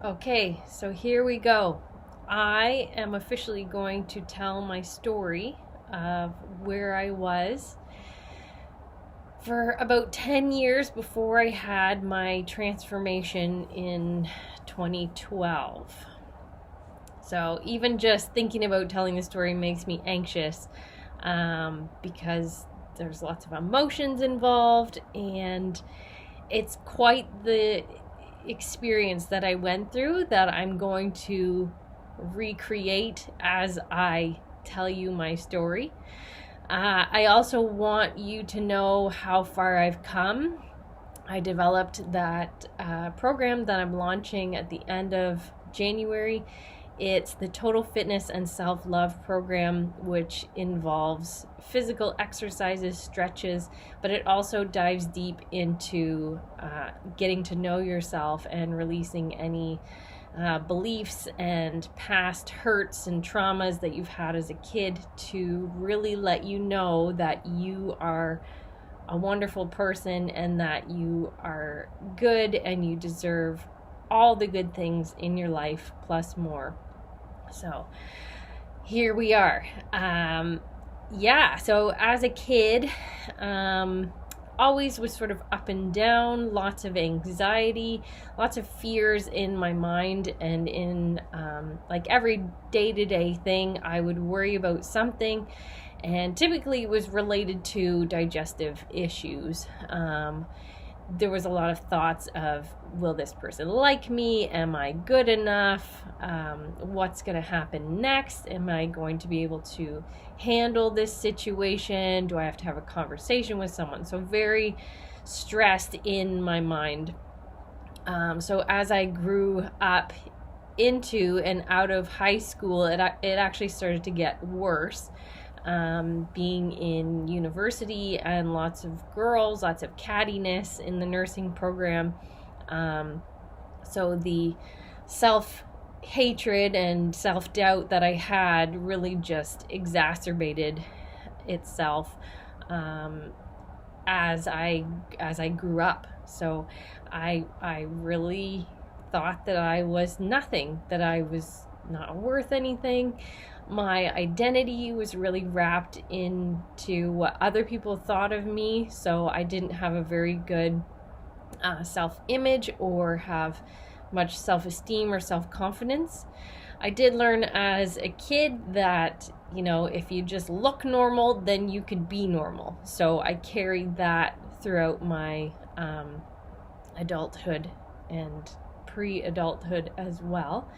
Okay, so here we go. I am officially going to tell my story of where I was for about 10 years before I had my transformation in 2012. So, even just thinking about telling the story makes me anxious because there's lots of emotions involved, and it's quite the experience that I went through that I'm going to recreate as I tell you my story. I also want you to know how far I've come. I developed that program that I'm launching at the end of January. It's the Total Fitness and Self-Love program, which involves physical exercises, stretches, but it also dives deep into getting to know yourself and releasing any beliefs and past hurts and traumas that you've had as a kid to really let you know that you are a wonderful person and that you are good and you deserve all the good things in your life plus more. So here we are. So as a kid, always was sort of up and down, lots of anxiety, lots of fears in my mind, and in like every day-to-day thing, I would worry about something, and typically it was related to digestive issues. There was a lot of thoughts of, will this person like me? Am I good enough? What's going to happen next? Am I going to be able to handle this situation? Do I have to have a conversation with someone? So very stressed in my mind. So as I grew up into and out of high school, it actually started to get worse. Being in university and lots of girls, lots of cattiness in the nursing program. So the self-hatred and self-doubt that I had really just exacerbated itself as I grew up. So I really thought that I was nothing, that I was not worth anything. My identity was really wrapped into what other people thought of me, so I didn't have a very good self-image or have much self-esteem or self-confidence. I did learn as a kid that, if you just look normal, then you could be normal. So I carried that throughout my adulthood and pre-adulthood as well.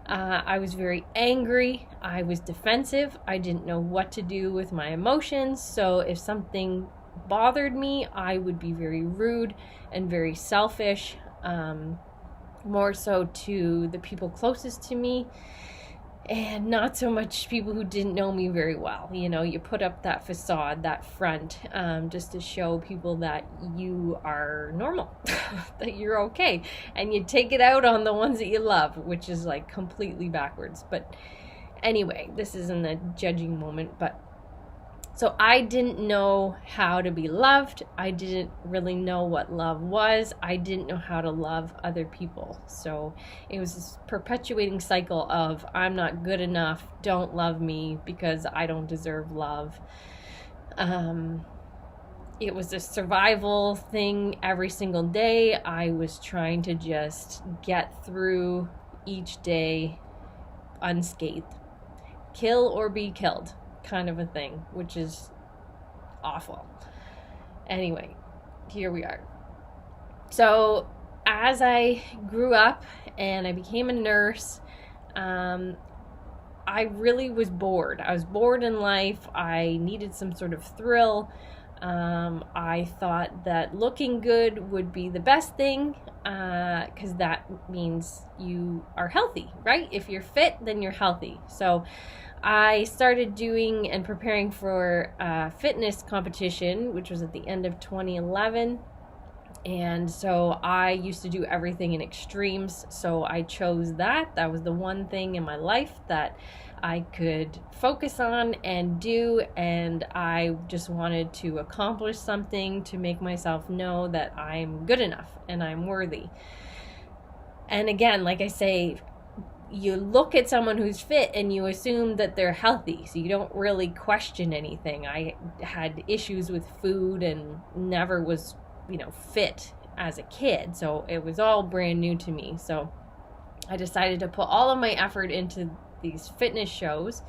I was very angry. I was defensive. I didn't know what to do with my emotions. So if something bothered me, I would be very rude and very selfish, more so to the people closest to me, and not so much people who didn't know me very well. You put up that facade, that front, just to show people that you are normal, that you're okay, and you take it out on the ones that you love, which is like completely backwards. But anyway, this isn't a judging moment, but so I didn't know how to be loved. I didn't really know what love was. I didn't know how to love other people. So it was this perpetuating cycle of, I'm not good enough, don't love me because I don't deserve love. It was a survival thing every single day. I was trying to just get through each day unscathed. Kill or be killed kind of a thing, which is awful. Anyway, here we are. So as I grew up and I became a nurse, I really was bored. I was bored in life. I needed some sort of thrill. I thought that looking good would be the best thing, because that means you are healthy, right? If you're fit, then you're healthy. So I started doing and preparing for a fitness competition, which was at the end of 2011. And so I used to do everything in extremes. So I chose that. That was the one thing in my life that I could focus on and do. And I just wanted to accomplish something to make myself know that I'm good enough and I'm worthy. And again, like I say, you look at someone who's fit and you assume that they're healthy, so you don't really question anything. I had issues with food and never was, fit as a kid, so it was all brand new to me. So I decided to put all of my effort into these fitness shows,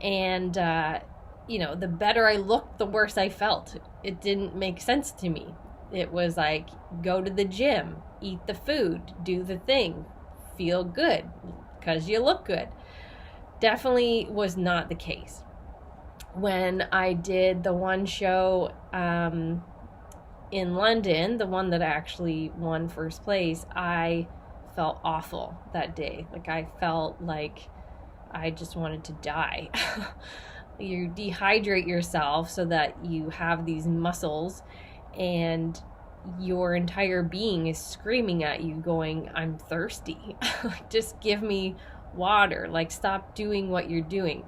and the better I looked, the worse I felt. It didn't make sense to me. It was like, go to the gym, eat the food, do the thing, feel good because you look good. Definitely was not the case. When I did the one show in London, the one that actually won first place, I felt awful that day. Like, I felt like I just wanted to die. You dehydrate yourself so that you have these muscles, and your entire being is screaming at you going, I'm thirsty. Just give me water. Like, stop doing what you're doing.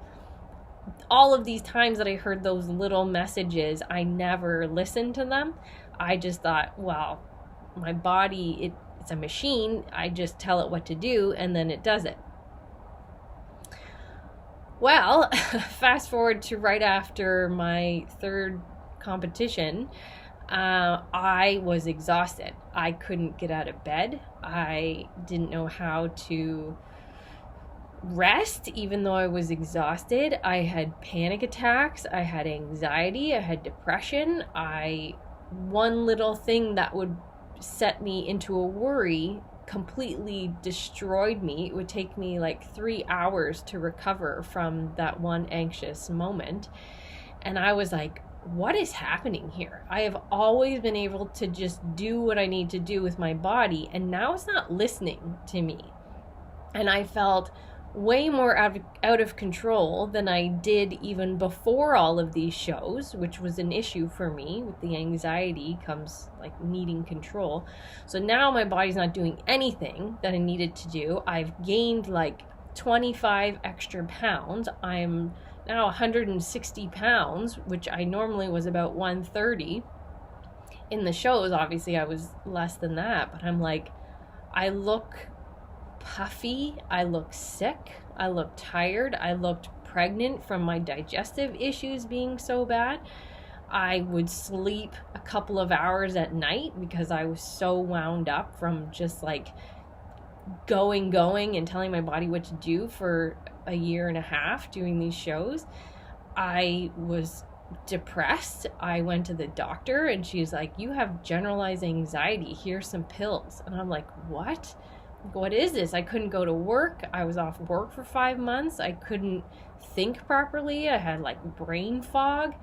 All of these times that I heard those little messages, I never listened to them. I just thought, well, my body, it's a machine. I just tell it what to do and then it does it. Well, fast forward to right after my third competition, I was exhausted. I couldn't get out of bed. I didn't know how to rest, even though I was exhausted. I had panic attacks. I had anxiety. I had depression. One little thing that would set me into a worry completely destroyed me. It would take me like 3 hours to recover from that one anxious moment. And I was like, what is happening here? I have always been able to just do what I need to do with my body, and now it's not listening to me. And I felt way more out of control than I did even before all of these shows, which was an issue for me. With the anxiety comes like needing control. So now my body's not doing anything that I needed to do. I've gained like 25 extra pounds. I'm now 160 pounds, which I normally was about 130. In the shows, obviously, I was less than that, but I'm like, I look puffy, I look sick, I look tired, I looked pregnant from my digestive issues being so bad. I would sleep a couple of hours at night because I was so wound up from just like going and telling my body what to do for a year and a half doing these shows. I was depressed. I went to the doctor and she's like, you have generalized anxiety, here's some pills. And I'm like, what is this? I couldn't go to work. I was off work for 5 months. I couldn't think properly. I had like brain fog.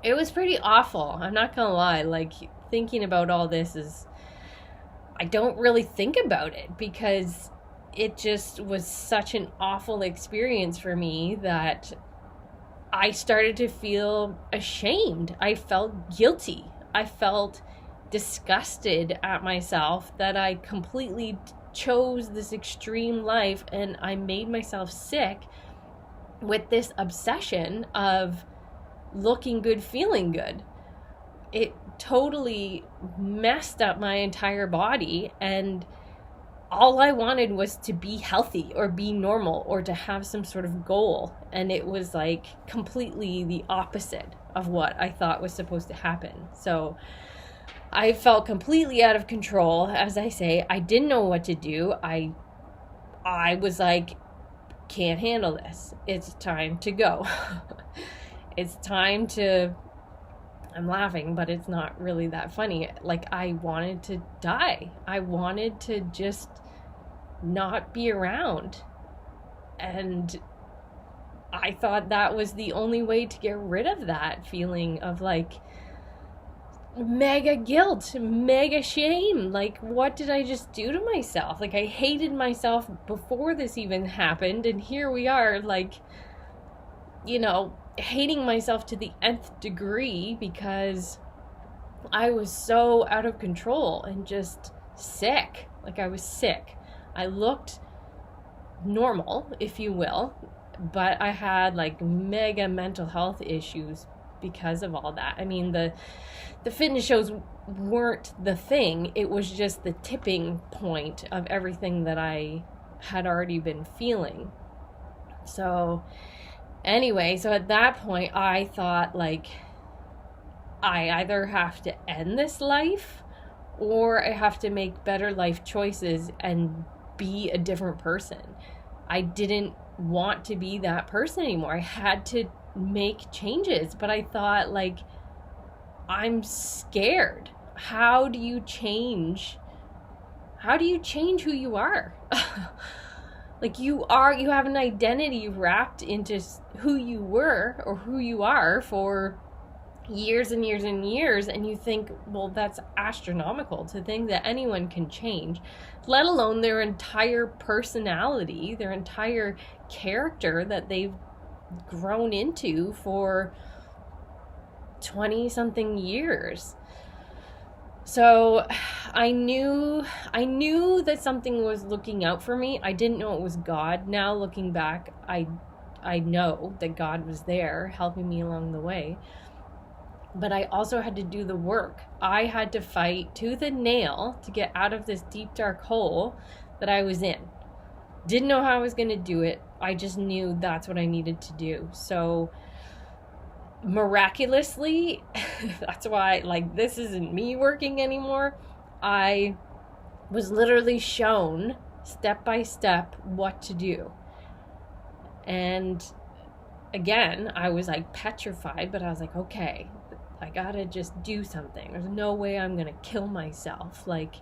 It was pretty awful. I'm not gonna lie. Like, thinking about all this I don't really think about it because it just was such an awful experience for me that I started to feel ashamed. I felt guilty. I felt disgusted at myself that I completely chose this extreme life, and I made myself sick with this obsession of looking good, feeling good. It totally messed up my entire body, and all I wanted was to be healthy or be normal or to have some sort of goal. And it was like completely the opposite of what I thought was supposed to happen. So I felt completely out of control. As I say, I didn't know what to do. I was like, can't handle this. It's time to go. It's time to, I'm laughing, but it's not really that funny. Like, I wanted to die. I wanted to just not be around. And I thought that was the only way to get rid of that feeling of like mega guilt, mega shame. Like, what did I just do to myself? Like, I hated myself before this even happened, and here we are, like, hating myself to the nth degree because I was so out of control and just sick. Like, I was sick. I looked normal, if you will, but I had like mega mental health issues because of all that. I mean, the fitness shows weren't the thing. It was just the tipping point of everything that I had already been feeling. So anyway, so at that point I thought, like, I either have to end this life or I have to make better life choices and be a different person. I didn't want to be that person anymore. I had to make changes, but I thought, like, I'm scared. How do you change who you are? Like, you have an identity wrapped into who you were or who you are for years and years and years, and you think, well, that's astronomical to think that anyone can change, let alone their entire personality, their entire character that they've grown into for 20 something years. So I knew that something was looking out for me. I didn't know it was God. Now looking back, I know that God was there helping me along the way. But I also had to do the work. I had to fight tooth and nail to get out of this deep, dark hole that I was in. Didn't know how I was going to do it. I just knew that's what I needed to do. So miraculously, that's why, like, this isn't me working anymore. I was literally shown step by step what to do. And again, I was like petrified, but I was like, okay, I gotta just do something. There's no way I'm gonna kill myself. Like,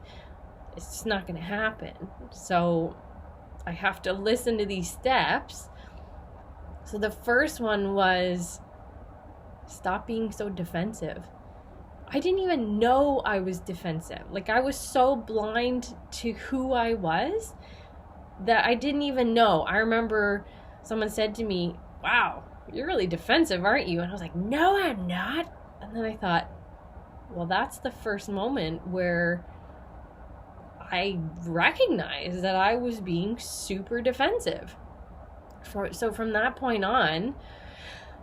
it's just not gonna happen. So I have to listen to these steps. So the first one was, stop being so defensive. I didn't even know I was defensive. Like, I was so blind to who I was that I didn't even know. I remember someone said to me, wow, you're really defensive, aren't you? And I was like, no, I'm not. And then I thought, well, that's the first moment where I recognized that I was being super defensive. So from that point on,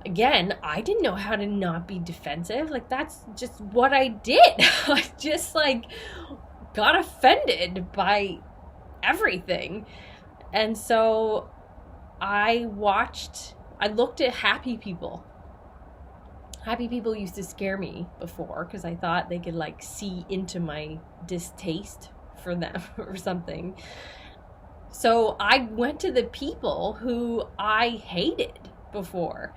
again, I didn't know how to not be defensive. Like, that's just what I did. I just, like, got offended by everything. And so I looked at happy people. Happy people used to scare me before because I thought they could, like, see into my distaste for them or something. So I went to the people who I hated before.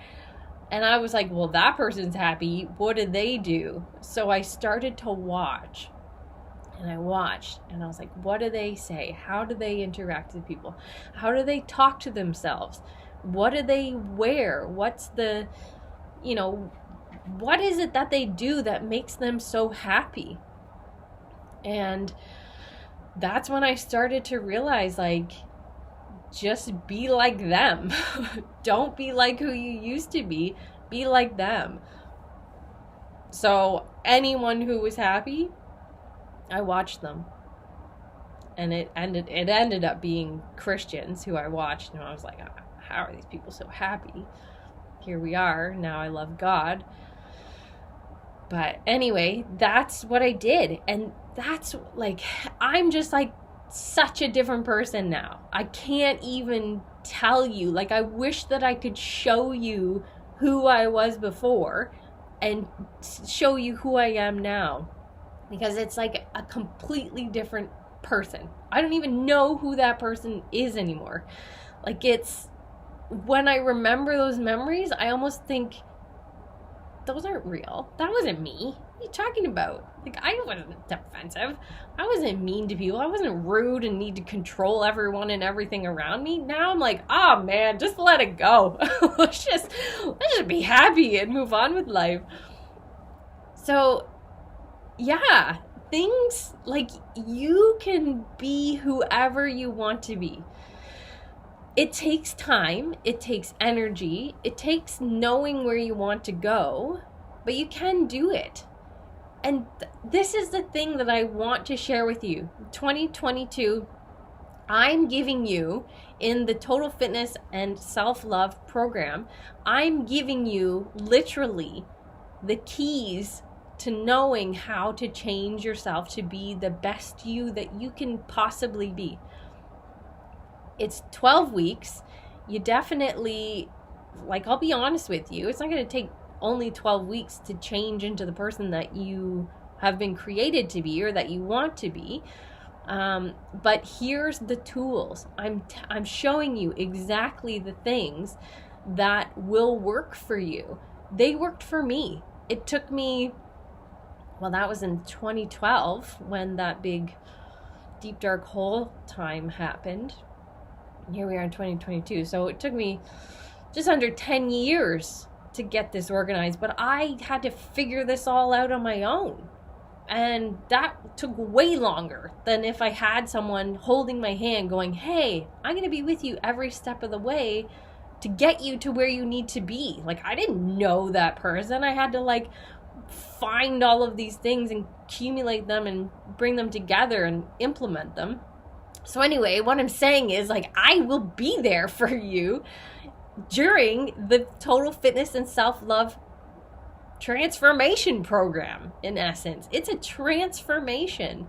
And I was like, well, that person's happy. What did they do? So I started to watch. And I watched. And I was like, what do they say? How do they interact with people? How do they talk to themselves? What do they wear? What's the, what is it that they do that makes them so happy? And that's when I started to realize, like, just be like them. Don't be like who you used to be. Be like them. So anyone who was happy, I watched them. And it ended up being Christians who I watched, and I was like, how are these people so happy? Here we are. Now I love God. But anyway, that's what I did. And that's, like, I'm just, like, such a different person now. I can't even tell you. Like, I wish that I could show you who I was before and show you who I am now, because it's like a completely different person. I don't even know who that person is anymore. Like, it's, when I remember those memories, I almost think, those aren't real. That wasn't me. What are you talking about? Like, I wasn't defensive. I wasn't mean to people. I wasn't rude and need to control everyone and everything around me. Now I'm like, oh man, just let it go. let's just be happy and move on with life. So yeah, things like, you can be whoever you want to be. It takes time, it takes energy, it takes knowing where you want to go, but you can do it. And this is the thing that I want to share with you. 2022, I'm giving you, in the Total Fitness and Self-Love program, I'm giving you literally the keys to knowing how to change yourself to be the best you that you can possibly be. It's 12 weeks. You definitely, like, I'll be honest with you, it's not going to take only 12 weeks to change into the person that you have been created to be or that you want to be. But here's the tools. I'm showing you exactly the things that will work for you. They worked for me. It took me, well, that was in 2012 when that big deep dark hole time happened. And here we are in 2022. So it took me just under 10 years to get this organized, but I had to figure this all out on my own. And that took way longer than if I had someone holding my hand going, hey, I'm going to be with you every step of the way to get you to where you need to be. Like, I didn't know that person. I had to like find all of these things and accumulate them and bring them together and implement them. So anyway, what I'm saying is, like, I will be there for you during the Total Fitness and Self-Love transformation program. In essence, it's a transformation.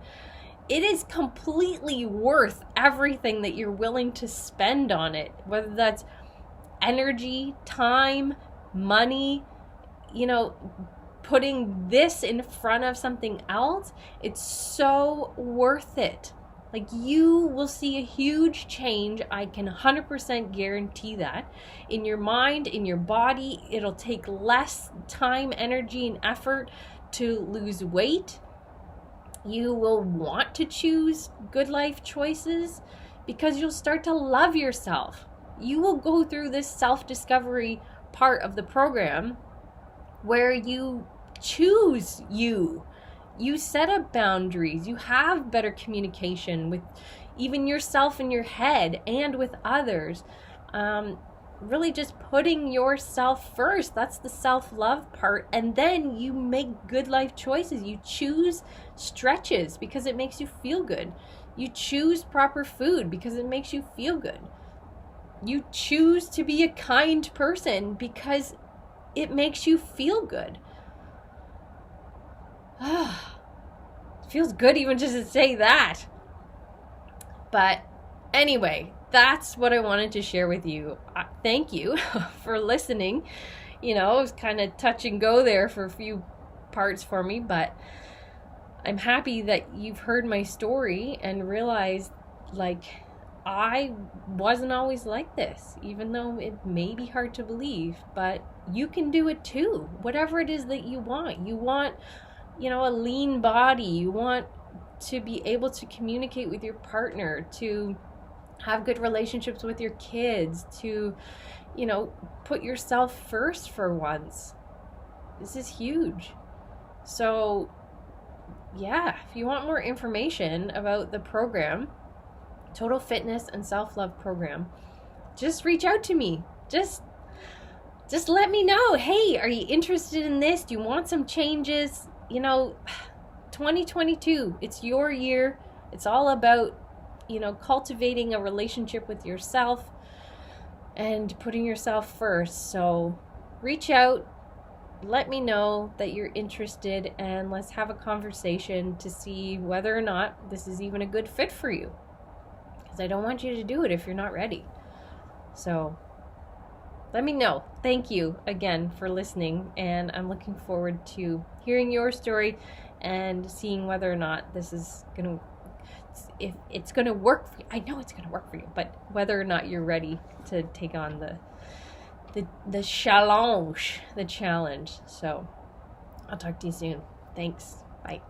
It is completely worth everything that you're willing to spend on it, whether that's energy, time, money, putting this in front of something else. It's so worth it. Like, you will see a huge change. I can 100% guarantee that. In your mind, in your body, it'll take less time, energy, and effort to lose weight. You will want to choose good life choices because you'll start to love yourself. You will go through this self-discovery part of the program where you choose you. You set up boundaries. You have better communication with even yourself in your head and with others. Really just putting yourself first. That's the self-love part. And then you make good life choices. You choose stretches because it makes you feel good. You choose proper food because it makes you feel good. You choose to be a kind person because it makes you feel good. Feels good even just to say that. But anyway, that's what I wanted to share with you. Thank you for listening. It was kind of touch and go there for a few parts for me, but I'm happy that you've heard my story and realized, like, I wasn't always like this, even though it may be hard to believe, but you can do it too. Whatever it is that you want. You want a lean body. You want to be able to communicate with your partner, to have good relationships with your kids, to, put yourself first for once. This is huge. So, yeah, if you want more information about the program, Total Fitness and Self-Love program, just reach out to me. Just let me know. Hey, are you interested in this? Do you want some changes? 2022, it's your year. It's all about, cultivating a relationship with yourself and putting yourself first. So reach out, let me know that you're interested, and let's have a conversation to see whether or not this is even a good fit for you. Because I don't want you to do it if you're not ready. So let me know. Thank you again for listening, and I'm looking forward to hearing your story and seeing whether or not this is if it's going to work for you. I know it's going to work for you, but whether or not you're ready to take on the challenge. So I'll talk to you soon. Thanks. Bye.